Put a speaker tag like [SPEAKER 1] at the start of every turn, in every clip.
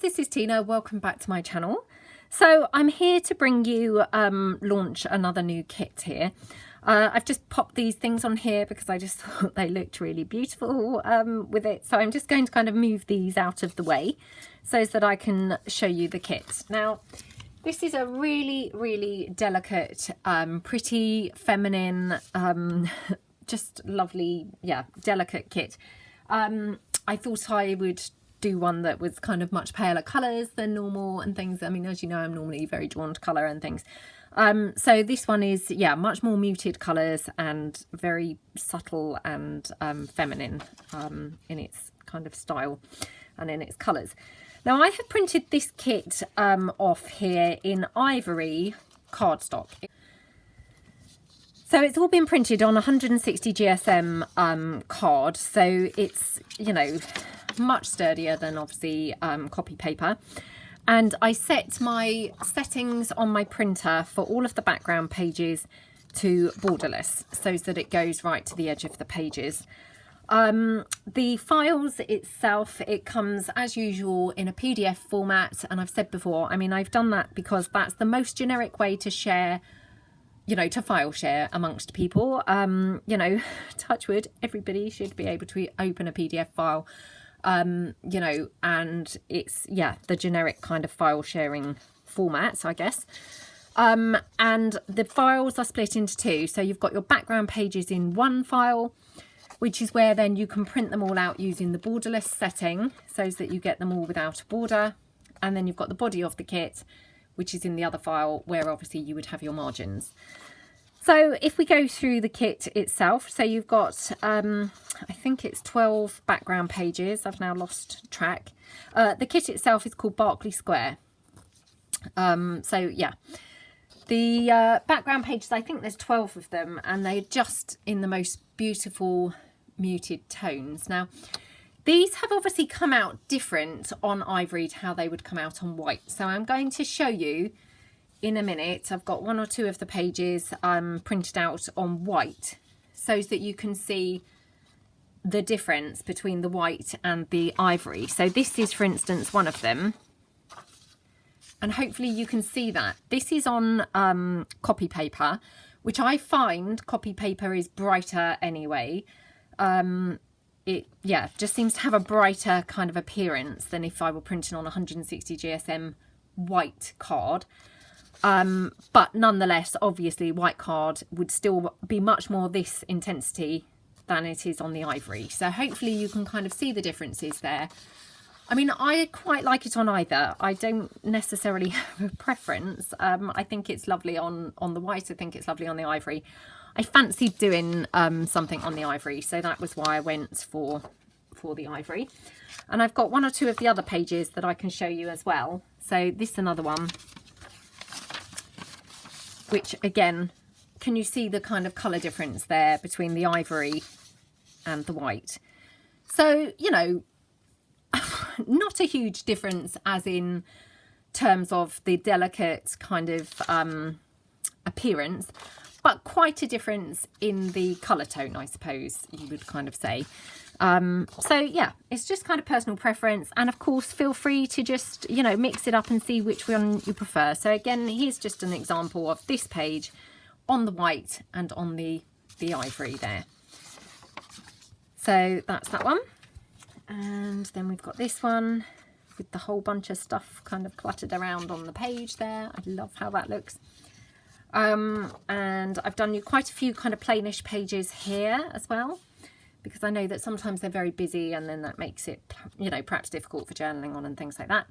[SPEAKER 1] this is Tina. Welcome back to my channel. So I'm here to bring you launch another new kit here. I've just popped these things on here because I just thought they looked really beautiful with it. So I'm just going to kind of move these out of the way so that I can show you the kit. Now, this is a really, really delicate, pretty, feminine, just lovely, yeah, delicate kit. I thought I would do one that was kind of much paler colours than normal and things. I mean, as you know, I'm normally very drawn to colour and things. So this one is, yeah, much more muted colours and very subtle and feminine in its kind of style and in its colours. Now, I have printed this kit off here in ivory cardstock. So it's all been printed on 160 GSM card, so it's, you know, much sturdier than obviously copy paper. And I set my settings on my printer for all of the background pages to borderless so that it goes right to the edge of the pages. The files itself, it comes as usual in a PDF format, and I've said before, I mean, I've done that because that's the most generic way to share, you know, to file share amongst people. You know, touch wood, everybody should be able to open a PDF file, you know, and it's, yeah, the generic kind of file sharing format, I guess. And the files are split into two. So you've got your background pages in one file, which is where then you can print them all out using the borderless setting so that you get them all without a border. And then you've got the body of the kit, which is in the other file where obviously you would have your margins. So if we go through the kit itself, so you've got, I think it's 12 background pages. I've now lost track. The kit itself is called Berkeley Square. So yeah, the background pages, I think there's 12 of them, and they're just in the most beautiful muted tones. Now, these have obviously come out different on ivory to how they would come out on white. So I'm going to show you in a minute. I've got one or two of the pages printed out on white so that you can see the difference between the white and the ivory. So this is, for instance, one of them. And hopefully you can see that. This is on copy paper, which I find copy paper is brighter anyway. It, yeah, just seems to have a brighter kind of appearance than if I were printing on 160 GSM white card. But nonetheless, obviously white card would still be much more this intensity than it is on the ivory. So hopefully you can kind of see the differences there. I mean, I quite like it on either. I don't necessarily have a preference. I think it's lovely on the white. I think it's lovely on the ivory. I fancied doing something on the ivory, so that was why I went for the ivory. And I've got one or two of the other pages that I can show you as well. So this is another one, which again, can you see the kind of colour difference there between the ivory and the white? So, you know, not a huge difference as in terms of the delicate kind of appearance, but quite a difference in the colour tone, I suppose you would kind of say. So yeah, it's just kind of personal preference, and of course feel free to just, you know, mix it up and see which one you prefer. So again, here's just an example of this page on the white and on the ivory there. So that's that one. And then we've got this one with the whole bunch of stuff kind of cluttered around on the page there. I love how that looks. And I've done you quite a few kind of plainish pages here as well, because I know that sometimes they're very busy and then that makes it, you know, perhaps difficult for journaling on and things like that.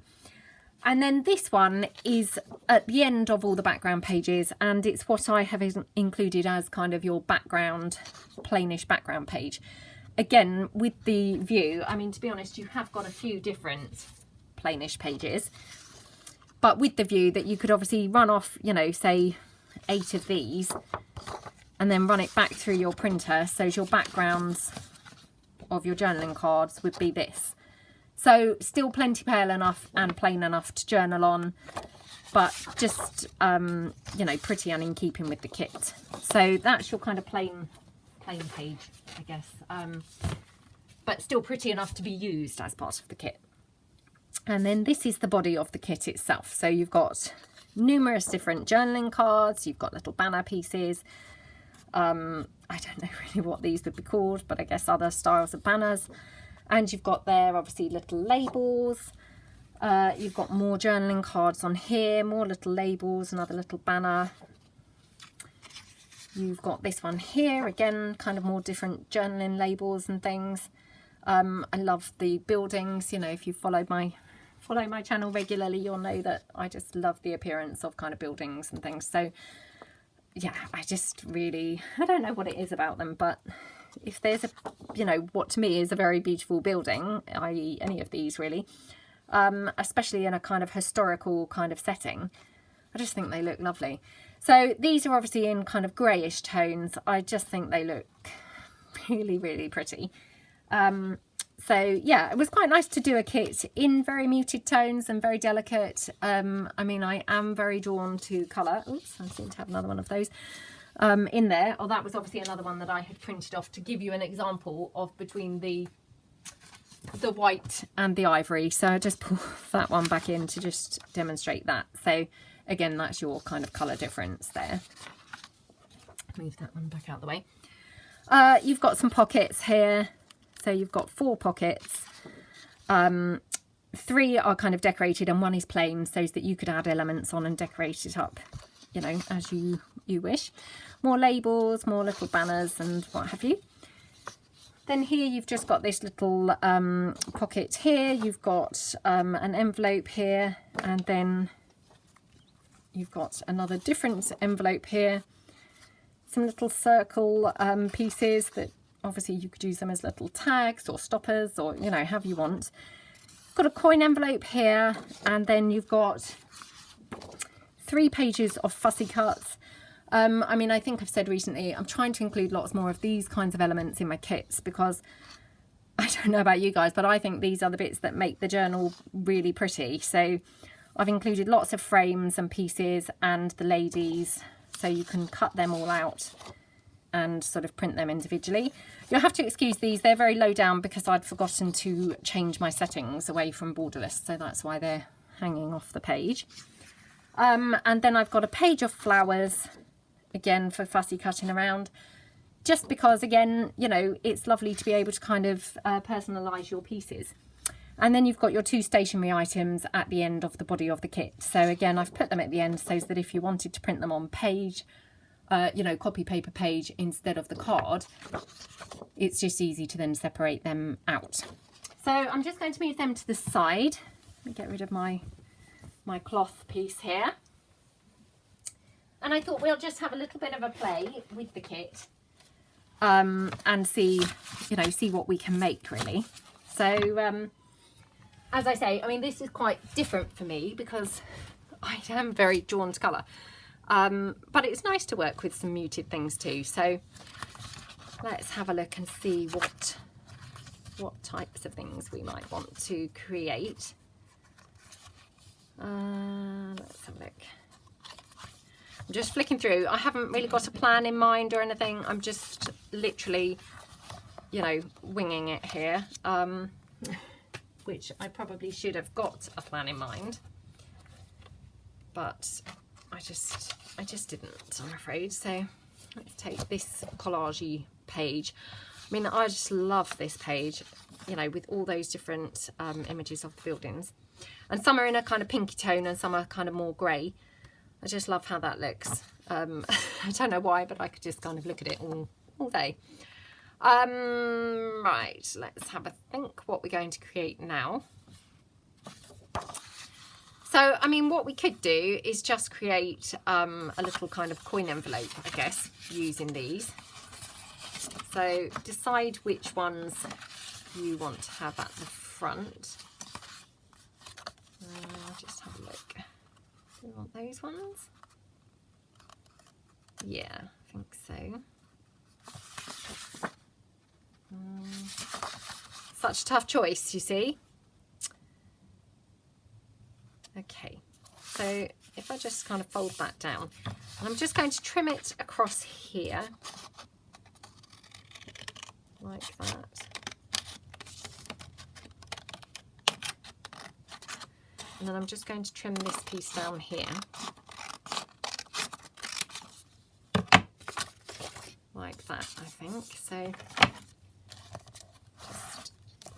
[SPEAKER 1] And then this one is at the end of all the background pages, and it's what I have included as kind of your background, plainish background page. Again, with the view, I mean, to be honest, you have got a few different plainish pages, but with the view that you could obviously run off, you know, say 8 of these and then run it back through your printer, so your backgrounds of your journaling cards would be this. So still plenty pale enough and plain enough to journal on, but just, you know, pretty and in keeping with the kit. So that's your kind of plain page, I guess, but still pretty enough to be used as part of the kit. And then this is the body of the kit itself. So you've got numerous different journaling cards, you've got little banner pieces. I don't know really what these would be called, but I guess other styles of banners. And you've got there obviously little labels. You've got more journaling cards on here, more little labels, another little banner. You've got this one here, again, kind of more different journaling labels and things. I love the buildings. You know, if you follow my channel regularly, you'll know that I just love the appearance of kind of buildings and things. So yeah, I just really, I don't know what it is about them, but if there's a, you know, what to me is a very beautiful building, i.e. any of these really, especially in a kind of historical kind of setting, I just think they look lovely. So these are obviously in kind of greyish tones. I just think they look really, really pretty. So yeah, it was quite nice to do a kit in very muted tones and very delicate. I mean, I am very drawn to colour. Oops, I seem to have another one of those in there. Oh, that was obviously another one that I had printed off to give you an example of between the white and the ivory. So I just pull that one back in to just demonstrate that. So again, that's your kind of colour difference there. Move that one back out of the way. You've got some pockets here. So you've got 4 pockets. 3 are kind of decorated and 1 is plain, so that you could add elements on and decorate it up, you know, as you wish. More labels, more little banners and what have you. Then here you've just got this little pocket here. You've got an envelope here, and then you've got another different envelope here. Some little circle pieces that obviously you could use them as little tags or stoppers, or, you know, however you want. Got a coin envelope here, and then you've got 3 pages of fussy cuts. I mean, I think I've said recently, I'm trying to include lots more of these kinds of elements in my kits, because I don't know about you guys, but I think these are the bits that make the journal really pretty. So I've included lots of frames and pieces and the ladies, so you can cut them all out and sort of print them individually. You'll have to excuse these, they're very low down because I'd forgotten to change my settings away from borderless, so that's why they're hanging off the page. And then I've got a page of flowers, again for fussy cutting around, just because, again, you know, it's lovely to be able to kind of personalise your pieces. And then you've got your 2 stationery items at the end of the body of the kit. So again, I've put them at the end so that if you wanted to print them on page, you know, copy paper page instead of the card, it's just easy to then separate them out. So I'm just going to move them to the side. Let me get rid of my cloth piece here. And I thought we'll just have a little bit of a play with the kit and see, you know, see what we can make really. So as I say, I mean, this is quite different for me because I am very drawn to colour. But it's nice to work with some muted things too. So let's have a look and see what types of things we might want to create. Let's have a look. I'm just flicking through. I haven't really got a plan in mind or anything. I'm just literally, you know, winging it here, which I probably should have got a plan in mind, but I just didn't, I'm afraid. So let's take this collage-y page. I mean, I just love this page, you know, with all those different images of the buildings. And some are in a kind of pinky tone and some are kind of more grey. I just love how that looks. I don't know why, but I could just kind of look at it all day. Right, let's have a think what we're going to create now. So, I mean, what we could do is just create a little kind of coin envelope, I guess, using these. So decide which ones you want to have at the front. Just have a look. Do you want those ones? Yeah, I think so. Such a tough choice, you see. Okay, so if I just kind of fold that down, and I'm just going to trim it across here, like that. And then I'm just going to trim this piece down here. Like that, I think. So just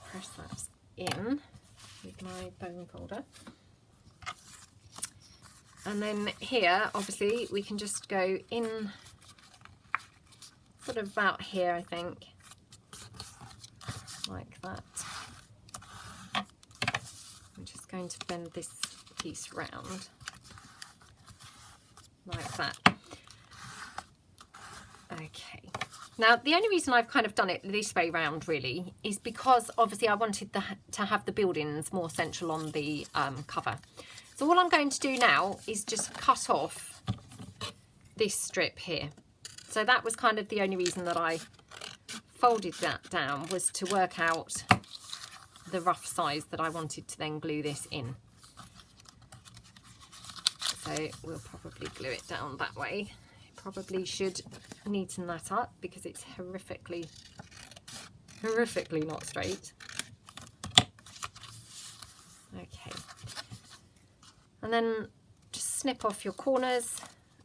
[SPEAKER 1] press that in with my bone folder. And then here, obviously, we can just go in sort of about here, I think, like that. I'm just going to bend this piece round, like that. Okay. Now, the only reason I've kind of done it this way round, really, is because, obviously, I wanted to have the buildings more central on the cover. So all I'm going to do now is just cut off this strip here. So that was kind of the only reason that I folded that down, was to work out the rough size that I wanted to then glue this in. So we'll probably glue it down that way. Probably should neaten that up because it's horrifically not straight. Okay. And then just snip off your corners.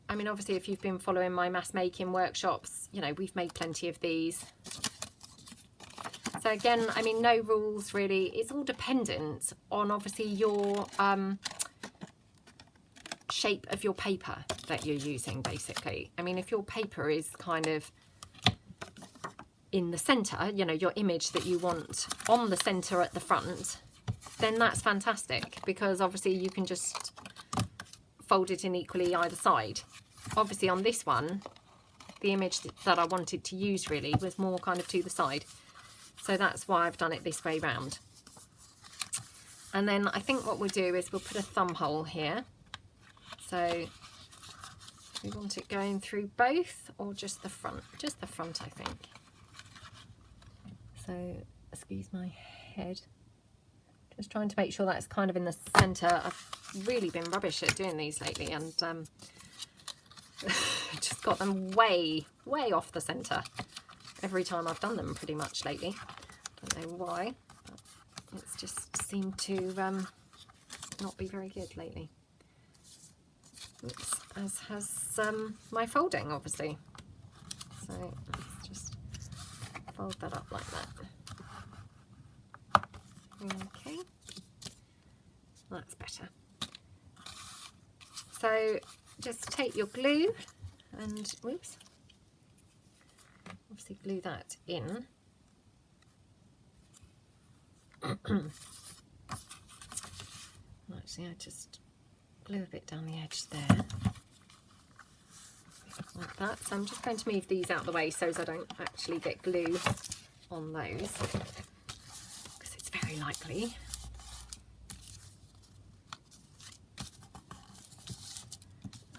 [SPEAKER 1] I mean, obviously, if you've been following my mass making workshops, you know, we've made plenty of these. So again, I mean, no rules really. It's all dependent on, obviously, your shape of your paper that you're using, basically. I mean, if your paper is kind of in the center, you know, your image that you want on the center at the front, then that's fantastic, because obviously you can just fold it in equally either side. Obviously on this one, the image that I wanted to use really was more kind of to the side. So that's why I've done it this way round. And then I think what we'll do is we'll put a thumb hole here. So we want it going through both, or just the front? Just the front, I think. So excuse my head. Just trying to make sure that's kind of in the centre. I've really been rubbish at doing these lately, and just got them way off the centre every time I've done them pretty much lately. Don't know why, but it's just seemed to not be very good lately. Oops, as has my folding, obviously. So let's just fold that up like that. Okay, that's better. So just take your glue and, whoops, obviously glue that in. Actually, I just glue a bit down the edge there, like that. So I'm just going to move these out of the way so as I don't actually get glue on those, because it's very likely.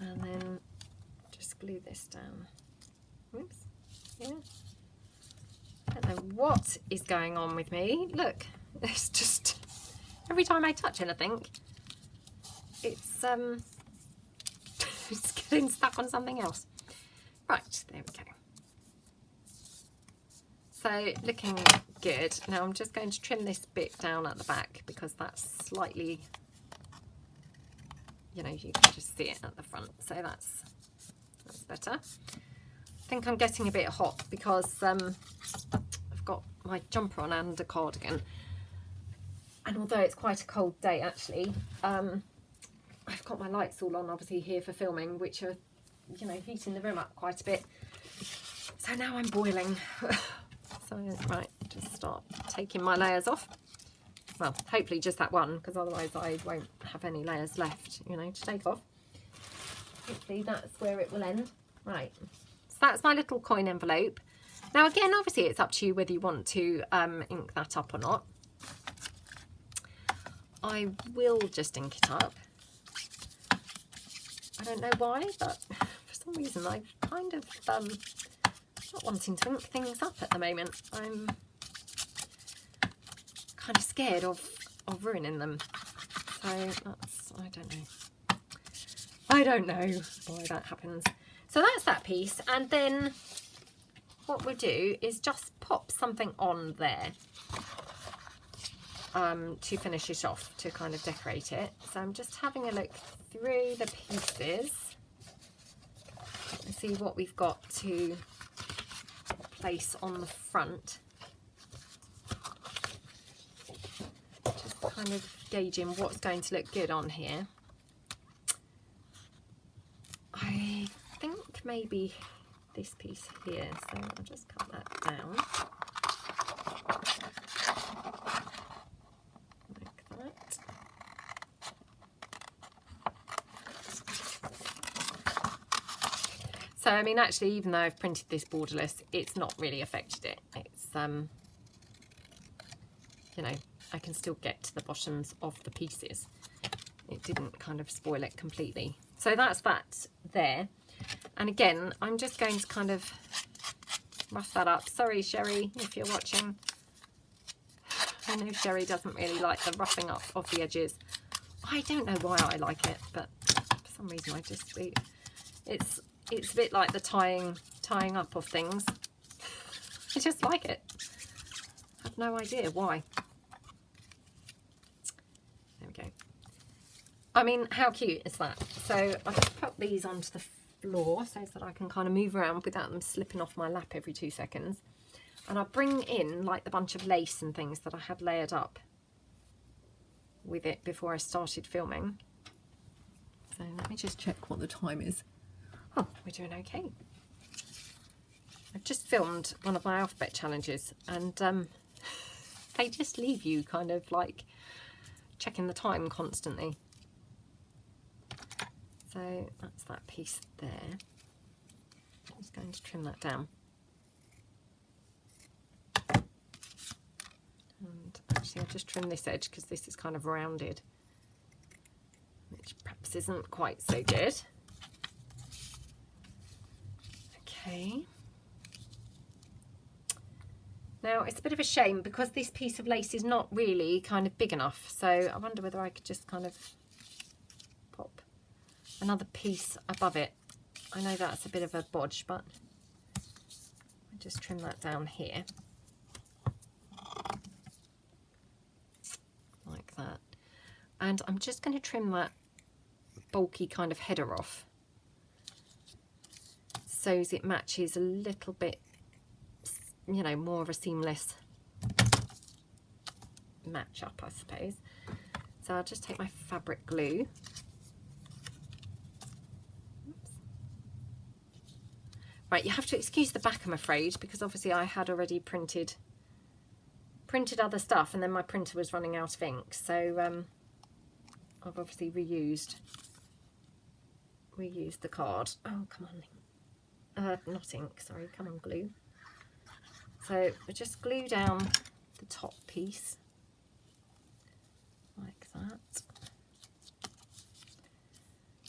[SPEAKER 1] And then just glue this down. Oops. Yeah. I don't know what is going on with me. Look, it's just every time I touch anything, it's it's getting stuck on something else. Right, there we go. So looking good. Now I'm just going to trim this bit down at the back, because that's slightly, you know, you can just see it at the front. So that's better. I think I'm getting a bit hot because I've got my jumper on and a cardigan. And although it's quite a cold day actually, I've got my lights all on obviously here for filming, which are, you know, heating the room up quite a bit. So now I'm boiling. So right, just start taking my layers off. Well, hopefully just that one, because otherwise I won't have any layers left, you know, to take off. Hopefully that's where it will end. Right, so that's my little coin envelope. Now again, obviously it's up to you whether you want to ink that up or not. I will just ink it up. I don't know why, but for some reason I'm kind of not wanting to ink things up at the moment. I'm kind of scared of ruining them. So that's, I don't know why that happens. So that's that piece, and then what we'll do is just pop something on there. to finish it off, to kind of decorate it. So I'm just having a look through the pieces and see what we've got to place on the front. Just kind of gauging what's going to look good on here. I think maybe this piece here, so I'll just cut that down. So, I mean, actually, even though I've printed this borderless, it's not really affected it. It's, you know, I can still get to the bottoms of the pieces. It didn't kind of spoil it completely. So that's that there. And again, I'm just going to kind of rough that up. Sorry, Sherry, if you're watching. I know Sherry doesn't really like the roughing up of the edges. I don't know why I like it, but for some reason I just do. It's a bit like the tying up of things. I just like it. I have no idea why. There we go. I mean, how cute is that? So I just put these onto the floor so that I can kind of move around without them slipping off my lap every 2 seconds. And I'll bring in like the bunch of lace and things that I had layered up with it before I started filming. So let me just check what the time is. Oh, we're doing okay. I've just filmed one of my alphabet challenges, and they just leave you kind of like checking the time constantly. So that's that piece there. I'm just going to trim that down. And actually I'll just trim this edge because this is kind of rounded, which perhaps isn't quite so good. Okay. Now it's a bit of a shame because this piece of lace is not really kind of big enough, so I wonder whether I could just kind of pop another piece above it. I know that's a bit of a bodge, but I'll just trim that down here like that. And I'm just going to trim that bulky kind of header off so as it matches a little bit, you know, more of a seamless match up, I suppose. So I'll just take my fabric glue. Oops. Right, you have to excuse the back, I'm afraid, because obviously I had already printed other stuff and then my printer was running out of ink. So I've obviously reused the card. Oh, come on. Not ink, sorry, come on, glue. So we just glue down the top piece like that,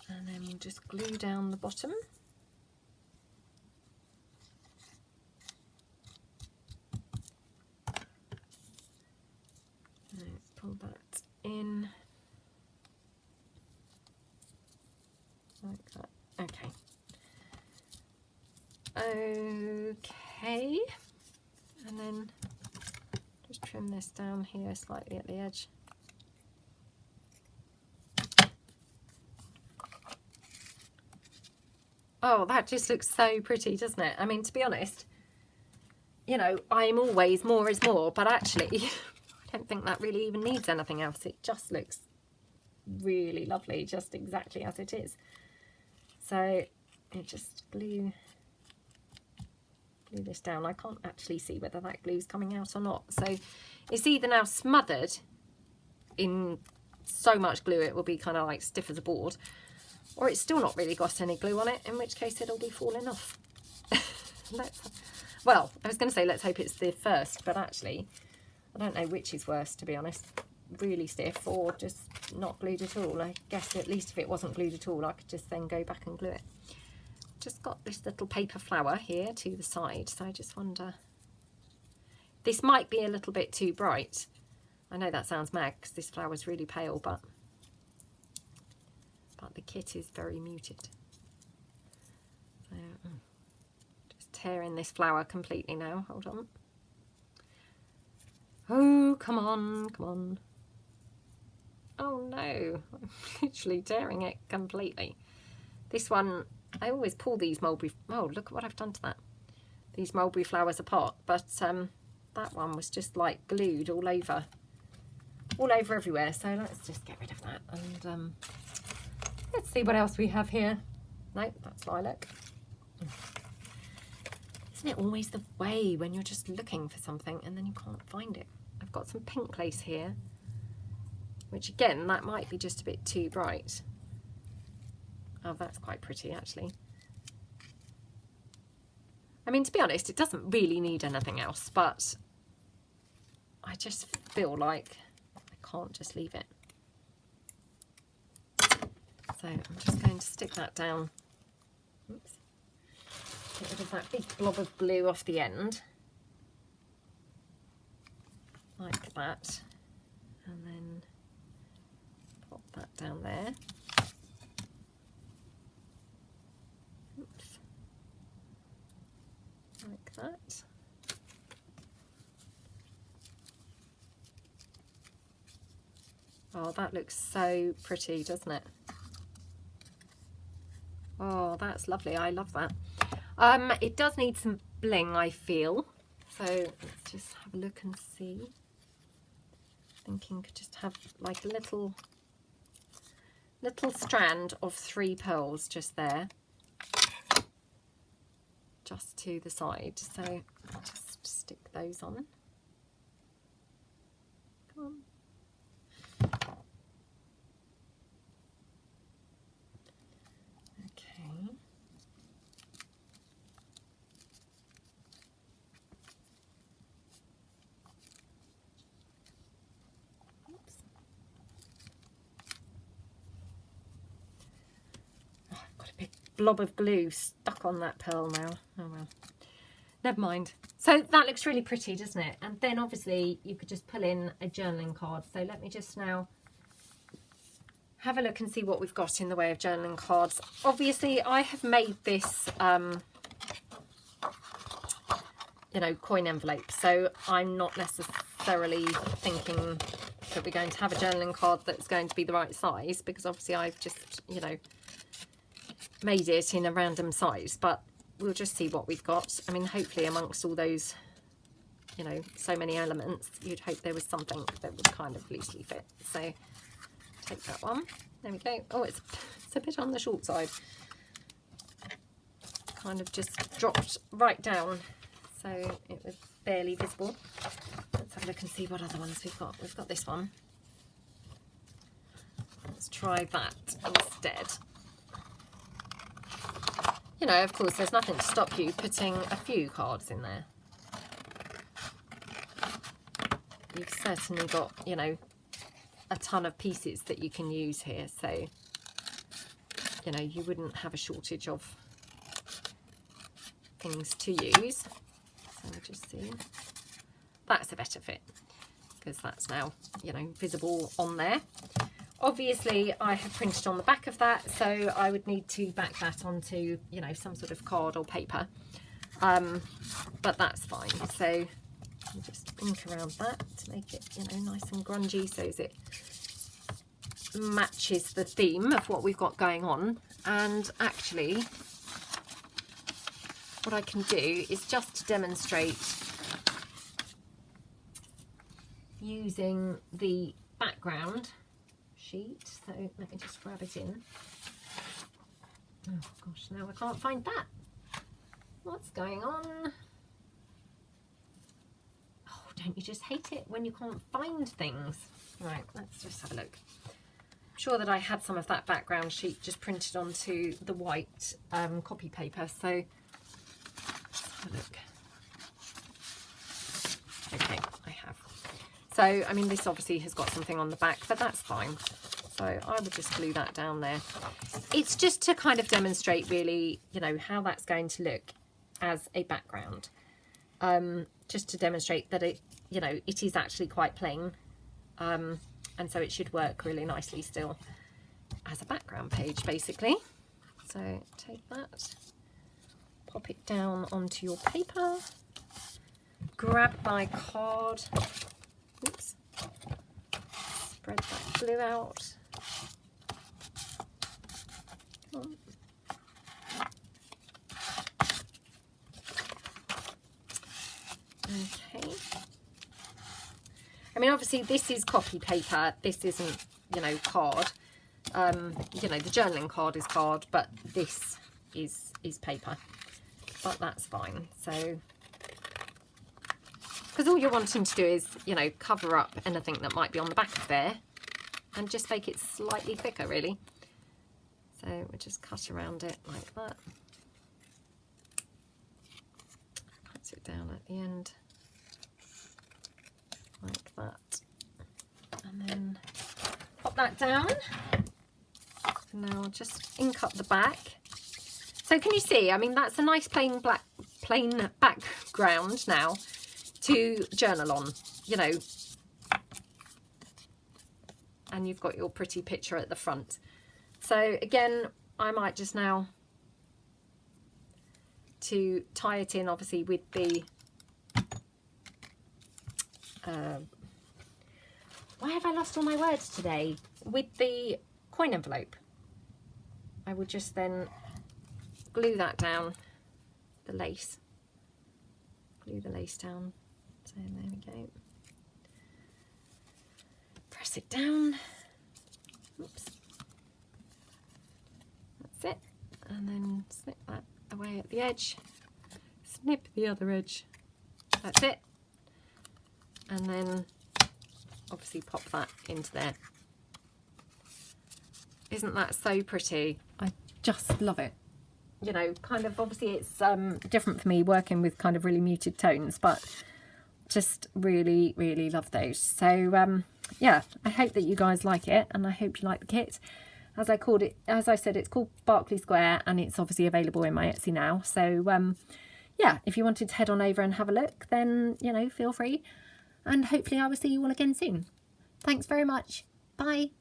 [SPEAKER 1] and then we'll just glue down the bottom. Let's pull that in like that. Okay. Okay, and then just trim this down here slightly at the edge. Oh, that just looks so pretty, doesn't it? I mean, to be honest, you know, I'm always more is more, but actually I don't think that really even needs anything else. It just looks really lovely, just exactly as it is. So you just glue this down. I can't actually see whether that glue's coming out or not, so it's either now smothered in so much glue it will be kind of like stiff as a board, or it's still not really got any glue on it, in which case it'll be falling off. Well, I was going to say let's hope it's the first, but actually I don't know which is worse, to be honest, really stiff or just not glued at all. I guess at least if it wasn't glued at all I could just then go back and glue it. Just got this little paper flower here to the side, so I just wonder, this might be a little bit too bright. I know that sounds mad because this flower's really pale, but the kit is very muted. So just tearing this flower completely now. Hold on. Oh, come on, come on. Oh no, I'm literally tearing it completely. This one, I always pull these mulberry, oh look at what I've done to that. These mulberry flowers apart, but that one was just like glued all over everywhere. So let's just get rid of that, and let's see what else we have here. No, that's lilac. Isn't it always the way when you're just looking for something and then you can't find it? I've got some pink lace here, which again, that might be just a bit too bright. Oh, that's quite pretty actually. I mean, to be honest, it doesn't really need anything else, but I just feel like I can't just leave it. So I'm just going to stick that down. Oops. Get rid of that big blob of glue off the end. Like that. And then pop that down there. Oops. Like that. Oh, that looks so pretty, doesn't it? Oh, that's lovely. I love that. It does need some bling, I feel. So let's just have a look and see. Thinking could just have like a little strand of 3 pearls just there, just to the side. So I'll just stick those on. Come on. Okay. Oops. Oh, I've got a big blob of glue stuck on that pearl now. Oh well. Never mind. So that looks really pretty, doesn't it? And then obviously you could just pull in a journaling card. So let me just now have a look and see what we've got in the way of journaling cards. Obviously I have made this, you know, coin envelope. So I'm not necessarily thinking that we're going to have a journaling card that's going to be the right size, because obviously I've just, you know, made it in a random size, but we'll just see what we've got. I mean, hopefully amongst all those, you know, so many elements, you'd hope there was something that would kind of loosely fit. So take that one. There we go. Oh, it's a bit on the short side. Kind of just dropped right down, so it was barely visible. Let's have a look and see what other ones we've got. We've got this one. Let's try that instead. You know, of course, there's nothing to stop you putting a few cards in there. You've certainly got, you know, a ton of pieces that you can use here, so, you know, you wouldn't have a shortage of things to use. So we'll just see. That's a better fit, because that's now, you know, visible on there. Obviously, I have printed on the back of that, so I would need to back that onto, you know, some sort of card or paper. But that's fine. So I'll just ink around that to make it, you know, nice and grungy, so as it matches the theme of what we've got going on. And actually, what I can do is just to demonstrate using the background sheet. So let me just grab it in. Oh gosh, now I can't find that. What's going on? Oh, don't you just hate it when you can't find things? Right, let's just have a look. I'm sure that I had some of that background sheet just printed onto the white copy paper, so let's have a look. Okay, I have. So, I mean, this obviously has got something on the back, but that's fine. So I would just glue that down there. It's just to kind of demonstrate really, you know, how that's going to look as a background. Just to demonstrate that it, you know, it is actually quite plain. And so it should work really nicely still as a background page, basically. So take that, pop it down onto your paper, grab my card, Oops. Spread that glue out. Come on. Okay. I mean, obviously this is copy paper. This isn't, you know, card. You know, the journaling card is card, but this is paper. But that's fine. So, because all you're wanting to do is, you know, cover up anything that might be on the back of there and just make it slightly thicker, really. So we'll just cut around it like that. Cut it down at the end like that. And then pop that down. And now I'll just ink up the back. So can you see, I mean, that's a nice plain background now to journal on, you know, and you've got your pretty picture at the front. So again, I might just now to tie it in, obviously, with the why have I lost all my words today? With the coin envelope, I would just then glue that down, the lace, glue the lace down. So there we go. Press it down. Oops. That's it. And then snip that away at the edge. Snip the other edge. That's it. And then obviously pop that into there. Isn't that so pretty? I just love it. You know, kind of, obviously it's different for me working with kind of really muted tones, but just really, really love those. So yeah, I hope that you guys like it, and I hope you like the kit. As I said, it's called Berkeley Square, and it's obviously available in my Etsy now. So yeah, if you wanted to head on over and have a look, then, you know, feel free. And hopefully I will see you all again soon. Thanks very much. Bye.